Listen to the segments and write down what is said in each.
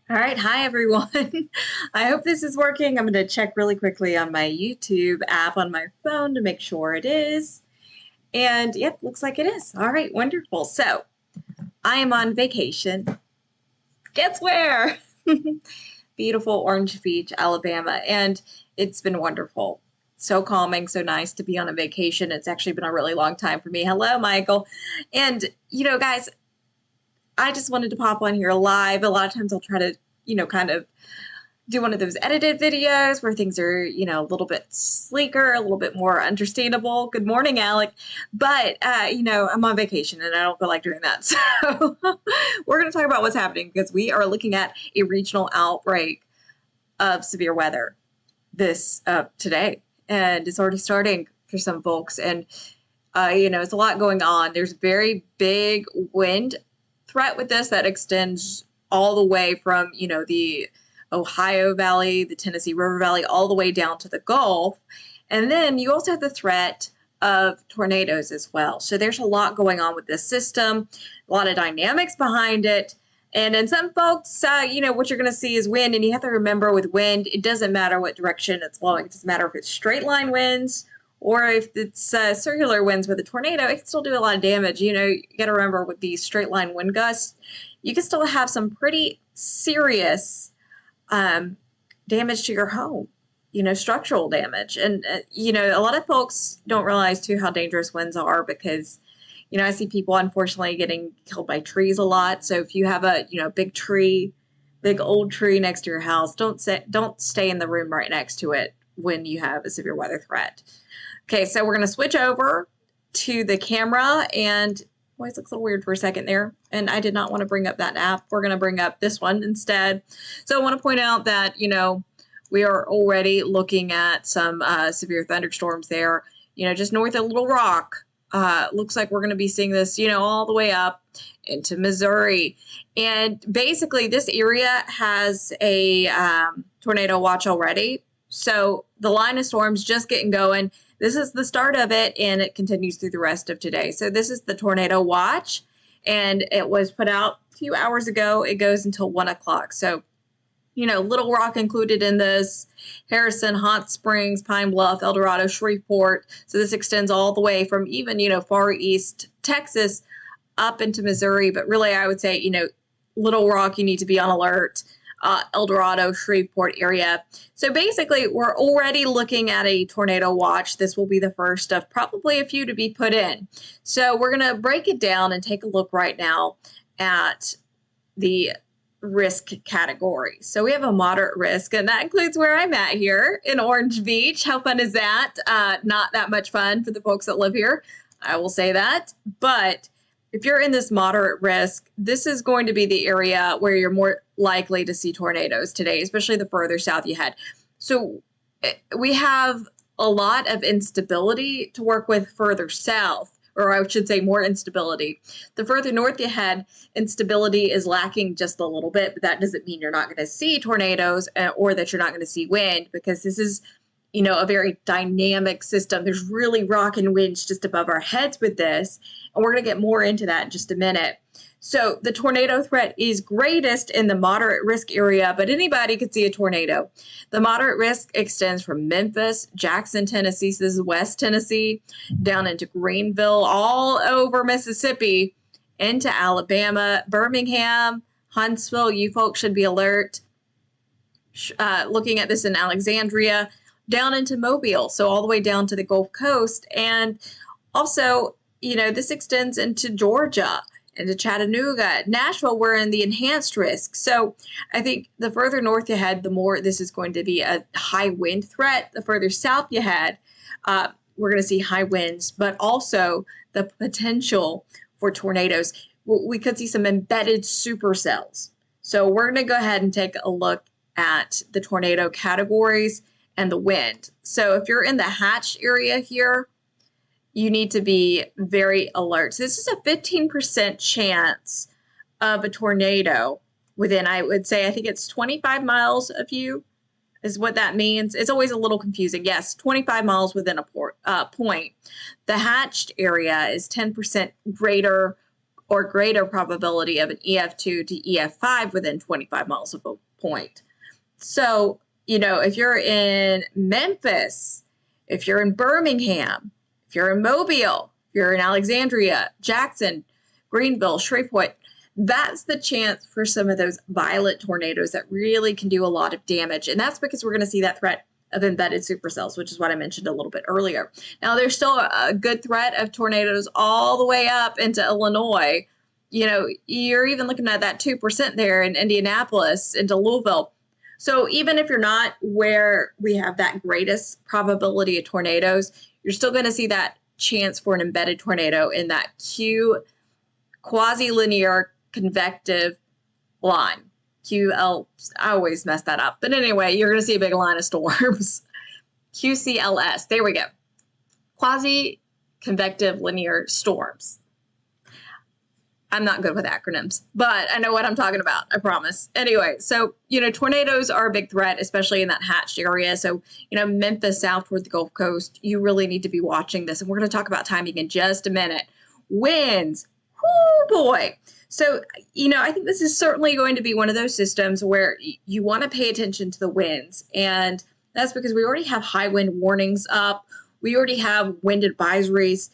All right, hi everyone. I hope this is working. I'm going to check really quickly on my YouTube app on my phone to make sure it is. And yep, looks like it is. All right, wonderful. So I am on vacation. Guess where? Beautiful Orange Beach, Alabama. And it's been wonderful. So calming, so nice to be on a vacation. It's actually been a really long time for me. Hello, Michael. And, guys, I just wanted to pop on here live. A lot of times I'll try to, kind of do one of those edited videos where things are, a little bit sleeker, a little bit more understandable. Good morning, Alec. But, I'm on vacation and I don't feel like doing that. So we're going to talk about what's happening because we are looking at a regional outbreak of severe weather this today. And it's already starting for some folks. And, it's a lot going on. There's very big wind threat with this that extends all the way from, the Ohio Valley, the Tennessee River Valley, all the way down to the Gulf. And then you also have the threat of tornadoes as well. So there's a lot going on with this system, a lot of dynamics behind it. And in some folks, what you're going to see is wind. And you have to remember with wind, it doesn't matter what direction it's blowing. It doesn't matter if it's straight line winds or if it's circular winds with a tornado, it can still do a lot of damage. You got to remember with these straight line wind gusts, you can still have some pretty serious damage to your home, structural damage. And, a lot of folks don't realize too how dangerous winds are because, I see people unfortunately getting killed by trees a lot. So if you have a, big tree, big old tree next to your house, don't stay in the room right next to it when you have a severe weather threat. Okay, so we're going to switch over to the camera and voice looks a little weird for a second there. And I did not want to bring up that app. We're going to bring up this one instead. So I want to point out that, we are already looking at some severe thunderstorms there, just north of Little Rock. Looks like we're going to be seeing this, all the way up into Missouri. And basically this area has a tornado watch already. So the line of storms just getting going. This is the start of it, and it continues through the rest of today. So this is the tornado watch, and it was put out a few hours ago. It goes until 1 o'clock. So, Little Rock included in this, Harrison, Hot Springs, Pine Bluff, El Dorado, Shreveport. So this extends all the way from even, far east Texas up into Missouri. But really, I would say, Little Rock, you need to be on alert. El Dorado, Shreveport area. So basically, we're already looking at a tornado watch. This will be the first of probably a few to be put in. So we're going to break it down and take a look right now at the risk category. So we have a moderate risk, and that includes where I'm at here in Orange Beach. How fun is that? Not that much fun for the folks that live here. I will say that. But if you're in this moderate risk, this is going to be the area where you're more likely to see tornadoes today, especially the further south you head. So we have a lot of instability to work with further south, or I should say more instability. The further north you head, instability is lacking just a little bit, but that doesn't mean you're not going to see tornadoes or that you're not going to see wind, because this is a very dynamic system. There's really rocking winds just above our heads with this, and we're going to get more into that in just a minute. So the tornado threat is greatest in the moderate risk area, but anybody could see a tornado. The moderate risk extends from Memphis, Jackson, Tennessee, so this is West Tennessee, down into Greenville, all over Mississippi, into Alabama, Birmingham, Huntsville. You folks should be alert. Looking at this in Alexandria, down into Mobile, so all the way down to the Gulf Coast. And also, this extends into Georgia, into Chattanooga. Nashville, we're in the enhanced risk. So I think the further north you head, the more this is going to be a high wind threat. The further south you head, we're going to see high winds, but also the potential for tornadoes. We could see some embedded supercells. So we're going to go ahead and take a look at the tornado categories and the wind. So if you're in the hatch area here, you need to be very alert. So this is a 15% chance of a tornado within, I would say, I think it's 25 miles of you is what that means. It's always a little confusing. Yes, 25 miles within a point. The hatched area is 10% greater or greater probability of an EF2 to EF5 within 25 miles of a point. So, if you're in Memphis, if you're in Birmingham, if you're in Mobile, if you're in Alexandria, Jackson, Greenville, Shreveport, that's the chance for some of those violent tornadoes that really can do a lot of damage. And that's because we're going to see that threat of embedded supercells, which is what I mentioned a little bit earlier. Now, there's still a good threat of tornadoes all the way up into Illinois. You're even looking at that 2% there in Indianapolis, into Louisville. So even if you're not where we have that greatest probability of tornadoes, you're still going to see that chance for an embedded tornado in that Q quasi-linear convective line. QL, I always mess that up. But anyway, you're going to see a big line of storms. QCLS, there we go. Quasi-convective linear storms. I'm not good with acronyms, but I know what I'm talking about, I promise. Anyway, so, tornadoes are a big threat, especially in that hatched area. So, Memphis south toward the Gulf Coast, you really need to be watching this. And we're going to talk about timing in just a minute. Winds, whoo boy. So, I think this is certainly going to be one of those systems where you want to pay attention to the winds. And that's because we already have high wind warnings up. We already have wind advisories,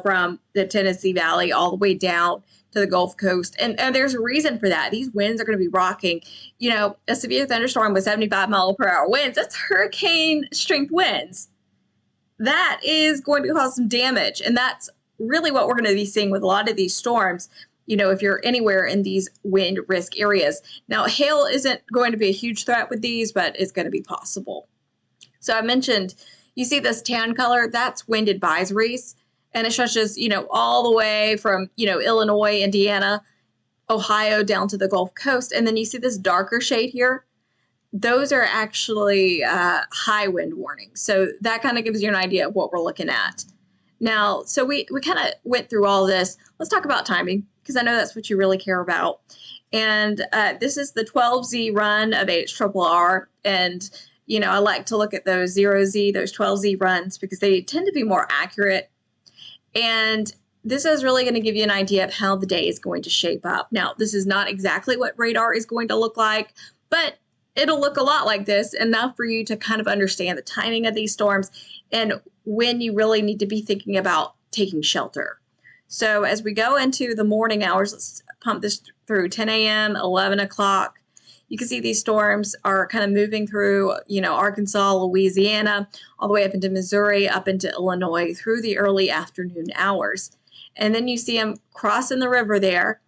from the Tennessee Valley all the way down to the Gulf Coast. And there's a reason for that. These winds are going to be rocking. A severe thunderstorm with 75 mile per hour winds, that's hurricane strength winds. That is going to cause some damage. And that's really what we're going to be seeing with a lot of these storms, if you're anywhere in these wind risk areas. Now, hail isn't going to be a huge threat with these, but it's going to be possible. So I mentioned, you see this tan color, that's wind advisories. And it stretches, all the way from, Illinois, Indiana, Ohio, down to the Gulf Coast. And then you see this darker shade here. Those are actually high wind warnings. So that kind of gives you an idea of what we're looking at. Now, so we kind of went through all this. Let's talk about timing, because I know that's what you really care about. And this is the 12Z run of HRRR. And, I like to look at those 0Z, those 12Z runs, because they tend to be more accurate. And this is really going to give you an idea of how the day is going to shape up. Now, this is not exactly what radar is going to look like, but it'll look a lot like this, enough for you to kind of understand the timing of these storms and when you really need to be thinking about taking shelter. So as we go into the morning hours, let's pump this through 10 a.m., 11 o'clock. You can see these storms are kind of moving through, Arkansas, Louisiana, all the way up into Missouri, up into Illinois through the early afternoon hours. And then you see them crossing the river there,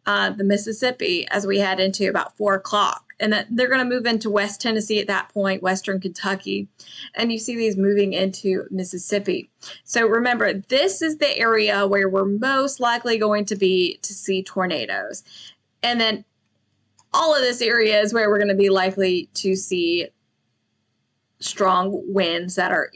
the Mississippi, as we head into about 4 o'clock. And that they're going to move into West Tennessee at that point, Western Kentucky. And you see these moving into Mississippi. So remember, this is the area where we're most likely going to see tornadoes. And then all of this area is where we're going to be likely to see strong winds that are,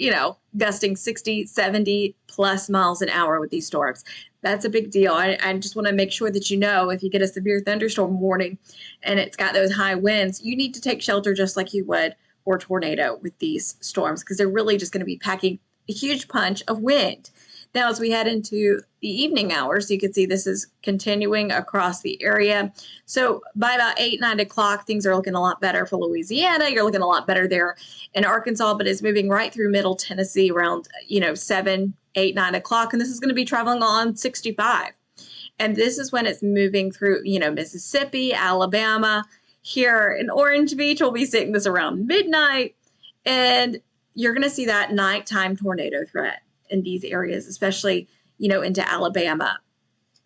gusting 60, 70 plus miles an hour with these storms. That's a big deal. I just want to make sure that if you get a severe thunderstorm warning and it's got those high winds, you need to take shelter just like you would for a tornado with these storms, because they're really just going to be packing a huge punch of wind. Now, as we head into the evening hours, you can see this is continuing across the area. So by about 8, 9 o'clock, things are looking a lot better for Louisiana. You're looking a lot better there in Arkansas, but it's moving right through middle Tennessee around, 7, 8, 9 o'clock. And this is going to be traveling on 65. And this is when it's moving through, Mississippi, Alabama. Here in Orange Beach, we'll be seeing this around midnight. And you're going to see that nighttime tornado threat in these areas, especially, into Alabama,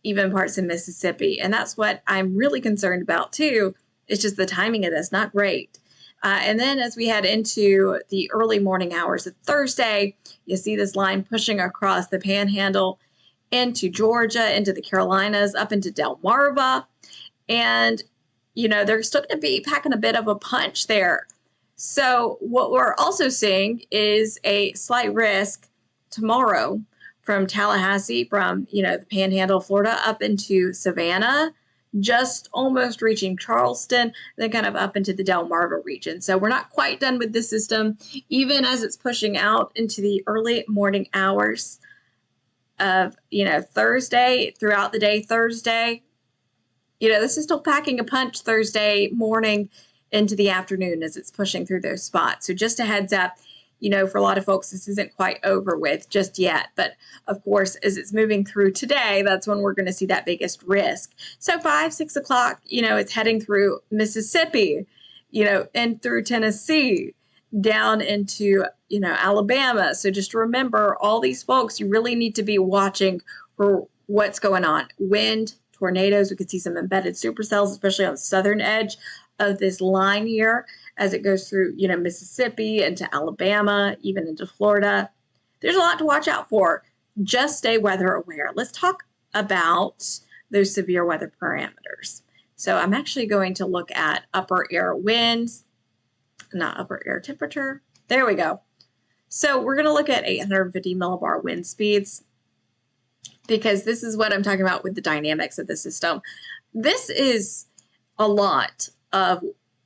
even parts of Mississippi. And that's what I'm really concerned about too. It's just the timing of this, not great. And then as we head into the early morning hours of Thursday, you see this line pushing across the Panhandle into Georgia, into the Carolinas, up into Delmarva. And, they're still going to be packing a bit of a punch there. So what we're also seeing is a slight risk tomorrow from Tallahassee, from, the Panhandle, Florida, up into Savannah, just almost reaching Charleston, then kind of up into the Delmarva region. So we're not quite done with this system, even as it's pushing out into the early morning hours. of, Thursday throughout the day, Thursday. This is still packing a punch Thursday morning into the afternoon as it's pushing through those spots. So just a heads up, for a lot of folks, this isn't quite over with just yet. But of course, as it's moving through today, that's when we're going to see that biggest risk. So 5, 6 o'clock, it's heading through Mississippi, and through Tennessee, down into, Alabama. So just remember, all these folks, you really need to be watching for what's going on. Wind, tornadoes. We could see some embedded supercells, especially on the southern edge of this line here as it goes through, Mississippi into Alabama, even into Florida. There's a lot to watch out for. Just stay weather aware. Let's talk about those severe weather parameters. So I'm actually going to look at upper air winds, not upper air temperature. There we go. So we're going to look at 850 millibar wind speeds, because this is what I'm talking about with the dynamics of the system. This is a lot of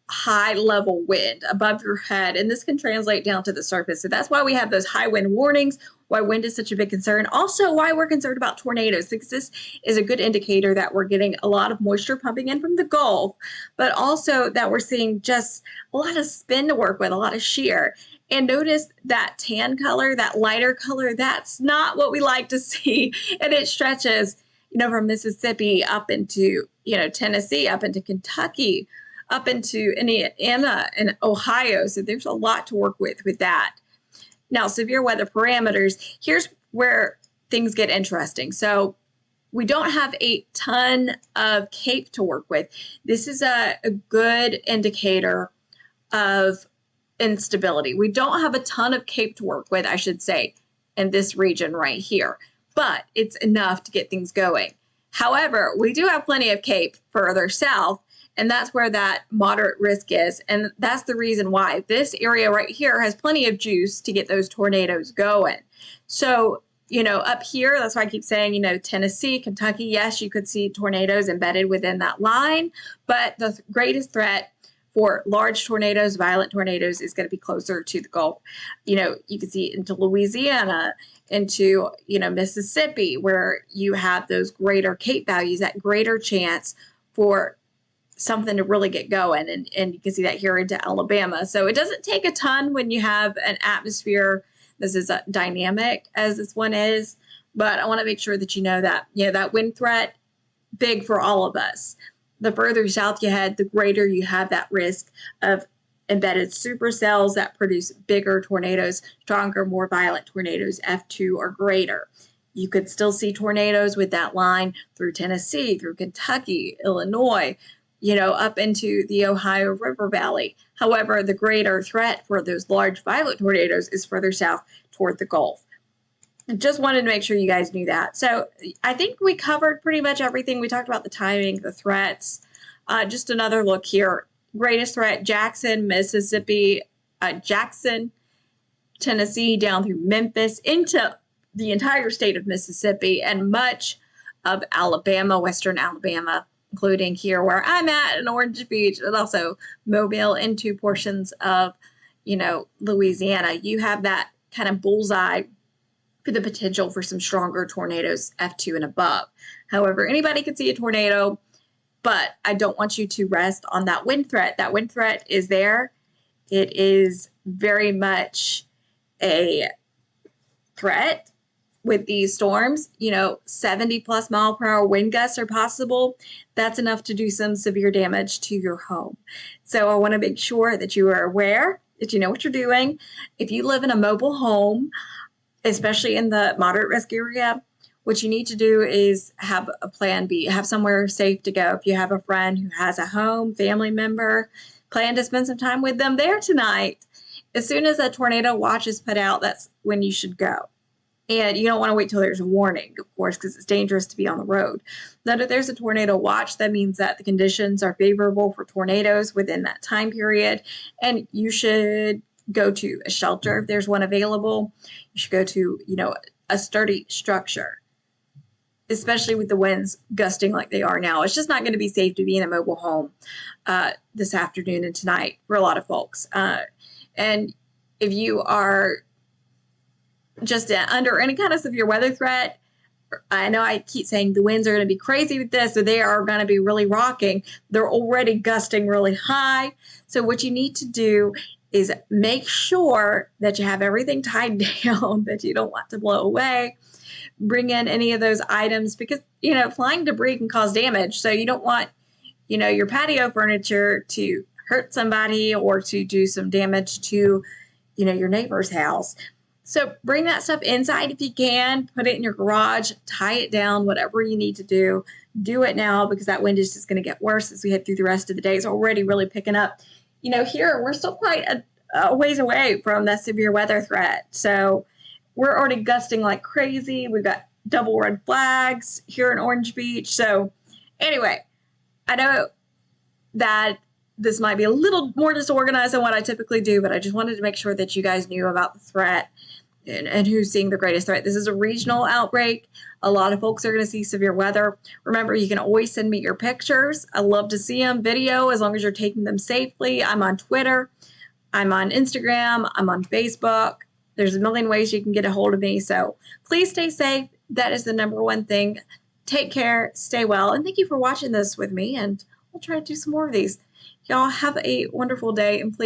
high level wind above your head, and this can translate down to the surface. So that's why we have those high wind warnings, why wind is such a big concern. Also why we're concerned about tornadoes, because this is a good indicator that we're getting a lot of moisture pumping in from the Gulf, but also that we're seeing just a lot of spin to work with, a lot of shear. And notice that tan color, that lighter color, that's not what we like to see. And it stretches, from Mississippi up into, Tennessee, up into Kentucky, up into Indiana and Ohio. So there's a lot to work with that. Now, severe weather parameters, here's where things get interesting. So we don't have a ton of CAPE to work with. This is a good indicator of instability. We don't have a ton of CAPE to work with, I should say, in this region right here, but it's enough to get things going. However, we do have plenty of CAPE further south, and that's where that moderate risk is. And that's the reason why this area right here has plenty of juice to get those tornadoes going. So, up here, that's why I keep saying, Tennessee, Kentucky, yes, you could see tornadoes embedded within that line, but the greatest threat for large tornadoes, violent tornadoes, is going to be closer to the Gulf. You can see into Louisiana, into, Mississippi, where you have those greater CAPE values, that greater chance for something to really get going. And you can see that here into Alabama. So it doesn't take a ton when you have an atmosphere that's as dynamic as this one is. But I want to make sure that you know that, that wind threat, big for all of us. The further south you head, the greater you have that risk of embedded supercells that produce bigger tornadoes, stronger, more violent tornadoes, F2 or greater. You could still see tornadoes with that line through Tennessee, through Kentucky, Illinois, up into the Ohio River Valley. However, the greater threat for those large violent tornadoes is further south toward the Gulf. I just wanted to make sure you guys knew that. So I think we covered pretty much everything. We talked about the timing, the threats. Just another look here. Greatest threat, Jackson, Mississippi, Jackson, Tennessee, down through Memphis, into the entire state of Mississippi and much of Alabama, western Alabama, including here where I'm at in Orange Beach, and also Mobile into portions of, Louisiana. You have that kind of bullseye for the potential for some stronger tornadoes, F2 and above. However, anybody can see a tornado, but I don't want you to rest on that wind threat. That wind threat is there. It is very much a threat with these storms. 70 plus mile per hour wind gusts are possible. That's enough to do some severe damage to your home. So I want to make sure that you are aware, that you know what you're doing. If you live in a mobile home, especially in the moderate risk area, what you need to do is have a plan B, have somewhere safe to go. If you have a friend who has a home, family member, plan to spend some time with them there tonight. As soon as a tornado watch is put out, that's when you should go. And you don't want to wait till there's a warning, of course, because it's dangerous to be on the road. But if there's a tornado watch, that means that the conditions are favorable for tornadoes within that time period. And you should go to a shelter if there's one available. You should go to, a sturdy structure, especially with the winds gusting like they are now. It's just not going to be safe to be in a mobile home this afternoon and tonight for a lot of folks. And if you are just under any kind of severe weather threat, I know I keep saying the winds are going to be crazy with this, so they are going to be really rocking. They're already gusting really high. So what you need to do is make sure that you have everything tied down that you don't want to blow away. Bring in any of those items because, flying debris can cause damage. So you don't want, your patio furniture to hurt somebody or to do some damage to, your neighbor's house. So bring that stuff inside if you can, put it in your garage, tie it down, whatever you need to do. Do it now because that wind is just going to get worse as we head through the rest of the day. It's already really picking up. Here we're still quite a ways away from that severe weather threat. So we're already gusting like crazy. We've got double red flags here in Orange Beach. So anyway, I know that this might be a little more disorganized than what I typically do, but I just wanted to make sure that you guys knew about the threat and who's seeing the greatest threat. This is a regional outbreak. A lot of folks are going to see severe weather. Remember, you can always send me your pictures. I love to see them, video, as long as you're taking them safely. I'm on Twitter. I'm on Instagram. I'm on Facebook. There's a million ways you can get a hold of me. So please stay safe. That is the number one thing. Take care. Stay well. And thank you for watching this with me. And we'll try to do some more of these. Y'all have a wonderful day. And please